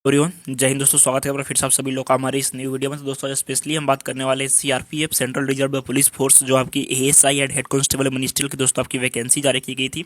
Everyone, जय हिंद दोस्तों। स्वागत है हमारा फिर से आप सभी लोग का हमारे इस न्यू वीडियो में। तो दोस्तों स्पेशली हम बात करने वाले हैं CRPF central reserve police force, जो आपकी ASI and head constable ministerial की दोस्तों आपकी वैकेंसी जारी की गई थी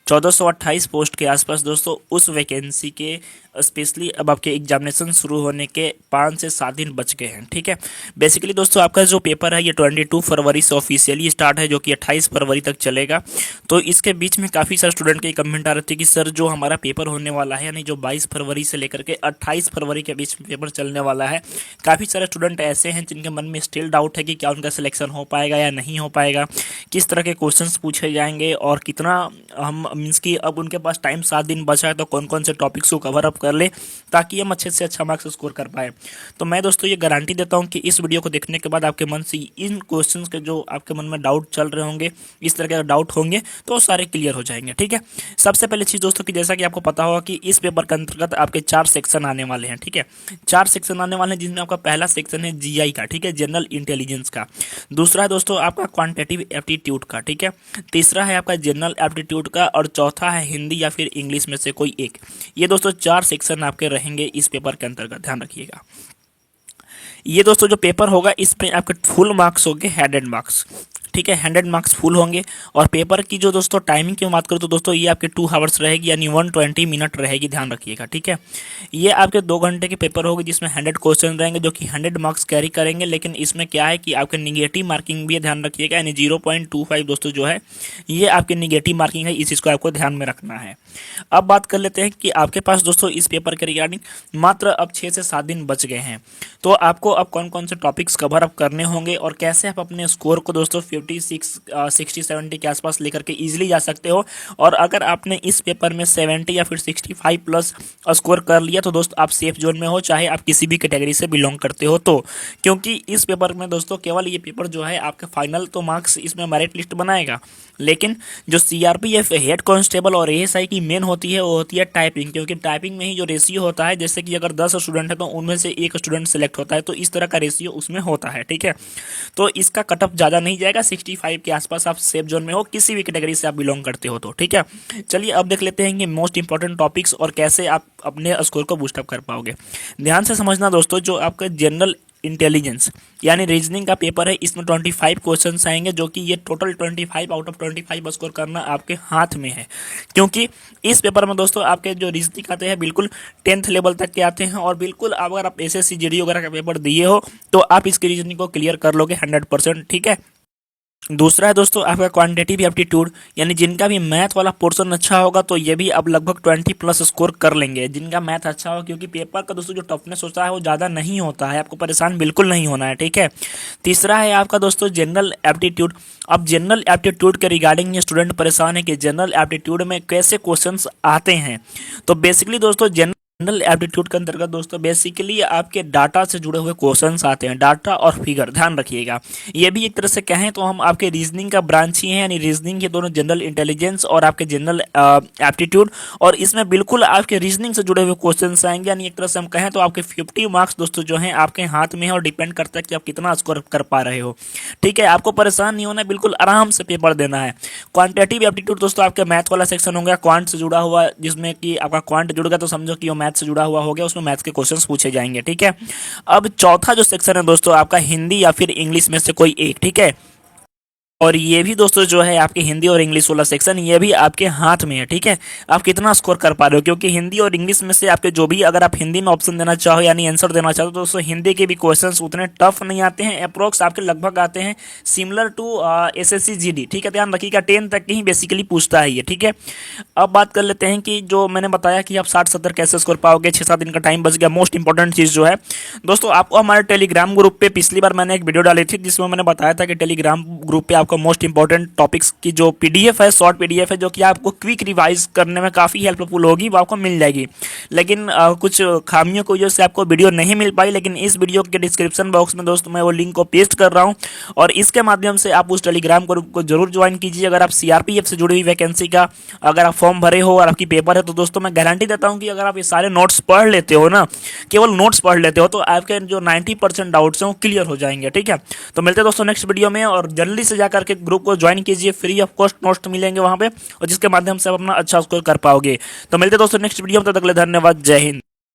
1428 पोस्ट के आसपास। दोस्तों उस वैकेंसी के स्पेशली अब आपके एग्जामिनेशन शुरू होने के 5 से 7 दिन बच गए हैं। ठीक है, बेसिकली दोस्तों आपका जो पेपर है ये 22 फरवरी से ऑफिशियली स्टार्ट है, जो कि 28 फरवरी तक चलेगा। तो इसके बीच में काफ़ी सारे स्टूडेंट के कमेंट आ रहे थे कि सर जो हमारा पेपर होने वाला है, यानी जो 22 फरवरी से लेकर के 28 फरवरी के बीच में पेपर चलने वाला है, काफ़ी सारे स्टूडेंट ऐसे हैं जिनके मन में स्टिल डाउट है कि क्या उनका सिलेक्शन हो पाएगा या नहीं हो पाएगा, किस तरह के क्वेश्चंस पूछे जाएंगे और कितना हम मीन्स कि अब उनके पास टाइम 7 दिन बचा है तो कौन कौन से टॉपिक्स को कवर अप कर ले ताकि हम अच्छे से अच्छा मार्क्स स्कोर कर पाए। तो मैं दोस्तों ये गारंटी देता हूँ कि इस वीडियो को देखने के बाद आपके मन से इन क्वेश्चंस के जो आपके मन में डाउट चल रहे होंगे, इस तरह के डाउट होंगे तो सारे क्लियर हो जाएंगे। ठीक है, सबसे पहले चीज़ दोस्तों कि जैसा कि आपको पता होगा कि इस पेपर के अंतर्गत आपके 4 सेक्शन आने वाले हैं। ठीक है, 4 सेक्शन आने वाले हैं, जिसमें आपका पहला सेक्शन है जीआई का, ठीक है, जनरल इंटेलिजेंस का। दूसरा है दोस्तों आपका क्वांटिटेटिव एप्टीट्यूड का। ठीक है, तीसरा है आपका जनरल एप्टीट्यूड का और चौथा है हिंदी या फिर इंग्लिश में से कोई एक। ये दोस्तों 4 सेक्शन आपके रहेंगे इस पेपर के अंतर्गत, ध्यान रखिएगा। ये दोस्तों जो पेपर होगा इसमें आपके फुल मार्क्स होंगे, 100 मार्क्स। ठीक है, 100 मार्क्स फुल होंगे। और पेपर की जो दोस्तों टाइमिंग की बात करूँ तो दोस्तों ये आपके 2 आवर्स रहेगी, यानी 120 मिनट रहेगी, ध्यान रखिएगा। ठीक है, ये आपके 2 घंटे के पेपर होगी जिसमें 100 क्वेश्चन रहेंगे जो कि 100 मार्क्स कैरी करेंगे। लेकिन इसमें क्या है कि आपके निगेटिव मार्किंग भी है, ध्यान रखिएगा, यानी 0.25 दोस्तों जो है ये आपकी निगेटिव मार्किंग है, इस चीज़ को आपको ध्यान में रखना है। अब बात कर लेते हैं कि आपके पास दोस्तों इस पेपर के रिगार्डिंग मात्र अब 6 से 7 दिन बच गए हैं। तो आपको अब कौन कौन से टॉपिक्स कवर अप करने होंगे और कैसे आप अपने स्कोर को दोस्तों 60-70 के आसपास लेकर के इजीली जा सकते हो। और अगर आपने इस पेपर में 70 या फिर 65 प्लस स्कोर कर लिया तो दोस्तों आप सेफ जोन में हो, चाहे आप किसी भी कैटेगरी से बिलोंग करते हो तो। क्योंकि इस पेपर में दोस्तों केवल ये पेपर जो है आपका फाइनल तो मार्क्स इसमें मेरिट लिस्ट बनाएगा, लेकिन जो सीआरपीएफ हेड कांस्टेबल और एएसआई की मेन होती है वो होती है टाइपिंग। क्योंकि टाइपिंग में ही जो रेशियो होता है, जैसे कि अगर 10 स्टूडेंट है तो उनमें से एक स्टूडेंट सेलेक्ट होता है, तो इस तरह का रेशियो उसमें होता है। ठीक है, तो इसका कटअप ज़्यादा नहीं जाएगा, 65 के आसपास आप सेफ जोन में हो, किसी भी कैटेगरी से आप बिलोंग करते हो तो। ठीक है, चलिए अब देख लेते हैं कि मोस्ट इंपॉर्टेंट टॉपिक्स और कैसे आप अपने स्कोर को बूस्टअप कर पाओगे। ध्यान से समझना दोस्तों, जो आपका जनरल इंटेलिजेंस यानी रीजनिंग का पेपर है, इसमें 25 क्वेश्चंस आएंगे, जो कि ये टोटल 25 आउट ऑफ 25 स्कोर करना आपके हाथ में है। क्योंकि इस पेपर में दोस्तों आपके जो रीजनिंग आते हैं बिल्कुल 10th लेवल तक के आते हैं, और बिल्कुल अगर आप एसएससी जीडी वगैरह का पेपर दिए हो तो आप इसकी रीजनिंग को क्लियर कर लोगे 100%। ठीक है, दूसरा है दोस्तों आपका क्वांटिटेटिव एप्टीट्यूड, यानी जिनका भी मैथ वाला पोर्शन अच्छा होगा तो ये भी अब लगभग 20 प्लस स्कोर कर लेंगे, जिनका मैथ अच्छा होगा। क्योंकि पेपर का दोस्तों जो टफनेस होता है वो ज़्यादा नहीं होता है, आपको परेशान बिल्कुल नहीं होना है। ठीक है, तीसरा है आपका दोस्तों जनरल एप्टीट्यूड। अब जनरल एप्टीट्यूड के रिगार्डिंग ये स्टूडेंट परेशान है कि जनरल एप्टीट्यूड में कैसे क्वेश्चन आते हैं। तो बेसिकली दोस्तों जनरल एप्टीट्यूड के अंतर्गत दोस्तों बेसिकली आपके डाटा से जुड़े हुए क्वेश्चंस आते हैं, डाटा और फिगर, ध्यान रखिएगा। ये भी एक तरह से कहें तो हम आपके रीजनिंग का ब्रांच ही है, यानी रीजनिंग के दोनों जनरल इंटेलिजेंस और आपके जनरल एप्टीट्यूड, और इसमें बिल्कुल आपके रीजनिंग से जुड़े हुए क्वेश्चंस आएंगे। यानी एक तरह से हम कहें तो आपके 50 मार्क्स दोस्तों जो हैं आपके हाथ में है, और डिपेंड करता है कि आप कितना स्कोर कर पा रहे हो। ठीक है, आपको परेशान नहीं होना, बिल्कुल आराम से पेपर देना है। क्वांटिटेटिव एप्टीट्यूड दोस्तों आपके मैथ वाला सेक्शन होगा, क्वांट से जुड़ा हुआ, जिसमें कि आपका क्वांट जुड़ गया तो समझो कि वो मैथ से जुड़ा हुआ हो गया, उसमें मैथ के क्वेश्चंस पूछे जाएंगे। ठीक है, अब चौथा जो सेक्शन है दोस्तों आपका हिंदी या फिर इंग्लिश में से कोई एक। ठीक है, और ये भी दोस्तों जो है आपके हिंदी और इंग्लिश वाला सेक्शन ये भी आपके हाथ में है। ठीक है, आप कितना स्कोर कर पा रहे हो, क्योंकि हिंदी और इंग्लिश में से आपके जो भी, अगर आप हिंदी में ऑप्शन देना चाहो यानी आंसर देना चाहो तो दोस्तों हिंदी के भी क्वेश्चंस उतने टफ नहीं आते हैं, अप्रोक्स आपके लगभग आते हैं सिमिलर टू एसएससी जीडी। ठीक है, ध्यान रखिएगा 10 तक की ही बेसिकली पूछता है ये। ठीक है, अब बात कर लेते हैं कि जो मैंने बताया कि आप 60-70 कैसे स्कोर पाओगे, 6-7 दिन का टाइम बच गया। मोस्ट इंपॉर्टेंट चीज़ जो है दोस्तों, आपको हमारे टेलीग्राम ग्रुप पे पिछली बार मैंने एक वीडियो डाली थी जिसमें मैंने बताया था कि टेलीग्राम ग्रुप पे आपको मोस्ट इंपॉर्टेंट टॉपिक्स की जो पीडीएफ है, शॉर्ट पीडीएफ है, जो कि आपको क्विक रिवाइज करने में काफ़ी हेल्पफुल होगी, वो आपको मिल जाएगी। लेकिन कुछ खामियों की वजह से आपको वीडियो नहीं मिल पाई, लेकिन इस वीडियो के डिस्क्रिप्शन बॉक्स में दोस्तों मैं वो लिंक को पेस्ट कर रहा हूँ, और इसके माध्यम से आप उस टेलीग्राम ग्रुप को जरूर ज्वाइन कीजिए। अगर आप सीआरपीएफ से जुड़ी हुई वैकेंसी का अगर आप फॉर्म भरे हो और आपकी पेपर है तो दोस्तों मैं गारंटी देता हूँ कि अगर आप ये सारे नोट्स पढ़ लेते हो ना, केवल नोट्स पढ़ लेते हो, तो आपके जो 90% डाउट्स हैं वो क्लियर हो जाएंगे। ठीक है, तो मिलते हैं दोस्तों नेक्स्ट वीडियो में, और जल्दी से जाकर के ग्रुप को ज्वाइन कीजिए, फ्री ऑफ कॉस्ट नोट्स मिलेंगे वहां पे, और जिसके माध्यम से आप अपना अच्छा स्कोर कर पाओगे। तो मिलते हैं दोस्तों नेक्स्ट वीडियो में, तब तक के लिए धन्यवाद, जय हिंद।